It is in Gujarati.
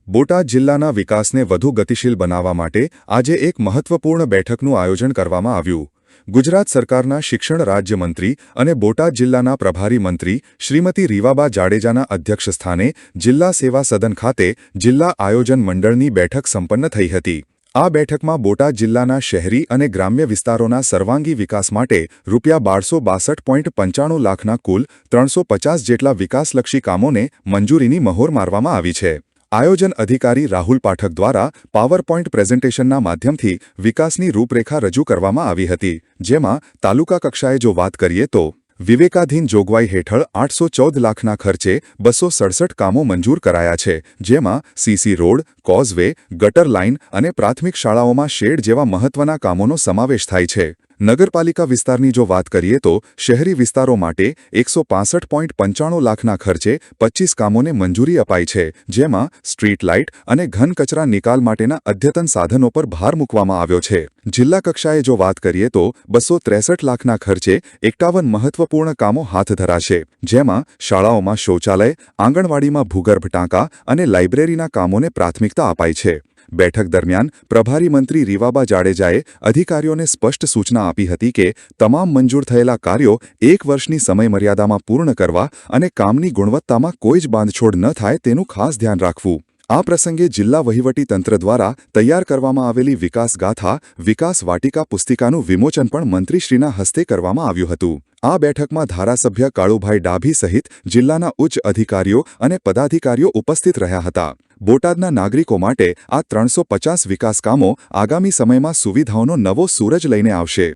બોટાદ જિલ્લાના વિકાસને વધુ ગતિશીલ બનાવવા માટે આજે એક મહત્વપૂર્ણ બેઠકનું આયોજન કરવામાં આવ્યું. ગુજરાત સરકારના શિક્ષણ રાજ્યમંત્રી અને બોટાદ જિલ્લાના પ્રભારી મંત્રી શ્રીમતી રીવાબા જાડેજાના અધ્યક્ષસ્થાને જિલ્લા સેવા સદન ખાતે જિલ્લા આયોજન મંડળની બેઠક સંપન્ન થઈ હતી. આ બેઠકમાં બોટાદ જિલ્લાના શહેરી અને ગ્રામ્ય વિસ્તારોના સર્વાંગી વિકાસ માટે ₹1262.95 લાખના કુલ 350 જેટલા વિકાસલક્ષી કામોને મંજૂરીની મહોર મારવામાં આવી છે. આયોજન અધિકારી રાહુલ પાઠક દ્વારા પાવરપોઇન્ટ પ્રેઝન્ટેશનના માધ્યમથી વિકાસની રૂપરેખા રજૂ કરવામાં આવી હતી, જેમાં તાલુકા કક્ષાએ જો વાત કરીએ તો વિવેકાધીન જોગવાઈ હેઠળ 814 લાખના ખર્ચે 267 કામો મંજૂર કરાયા છે, જેમાં સીસી રોડ, કોઝવે, ગટર લાઇન અને પ્રાથમિક શાળાઓમાં શેડ જેવા મહત્વના કામોનો સમાવેશ થાય છે. નગરપાલિકા વિસ્તારની જો વાત કરીએ તો શહેરી વિસ્તારો માટે 165.95 લાખના ખર્ચે 25 કામોને મંજૂરી અપાઈ છે, જેમાં સ્ટ્રીટ લાઇટ અને ઘન કચરા નિકાલ માટેના અદ્યતન સાધનો પર ભાર મૂકવામાં આવ્યો છે. જિલ્લા કક્ષાએ જો વાત કરીએ તો 263 લાખના ખર્ચે 51 મહત્વપૂર્ણ કામો હાથ ધરાશે, જેમાં શાળાઓમાં શૌચાલય, આંગણવાડીમાં ભૂગર્ભ ટાંકા અને લાઇબ્રેરીના કામોને પ્રાથમિકતા અપાઈ છે. બેઠક દરમિયાન પ્રભારી મંત્રી રીવાબા જાડેજાએ અધિકારીઓને સ્પષ્ટ સૂચના આપી હતી કે તમામ મંજૂર થયેલા કાર્યો 1 વર્ષની સમયમર્યાદામાં પૂર્ણ કરવા અને કામની ગુણવત્તામાં કોઈ જ બાંધછોડ ન થાય તેનું ખાસ ધ્યાન રાખવું. આ પ્રસંગે જિલ્લા વહીવટીતંત્ર દ્વારા તૈયાર કરવામાં આવેલી વિકાસગાથા વિકાસ વાટિકા પુસ્તિકાનું વિમોચન પણ મંત્રીશ્રીના હસ્તે કરવામાં આવ્યું હતું. આ બેઠકમાં ધારાસભ્ય કાળુભાઈ ડાભી સહિત જિલ્લાના ઉચ્ચ અધિકારીઓ અને પદાધિકારીઓ ઉપસ્થિત રહ્યા હતા. બોટાદના નાગરિકો માટે આ 350 વિકાસ કામો આગામી સમયમાં સુવિધાઓનો નવો સૂરજ લઈને આવશે.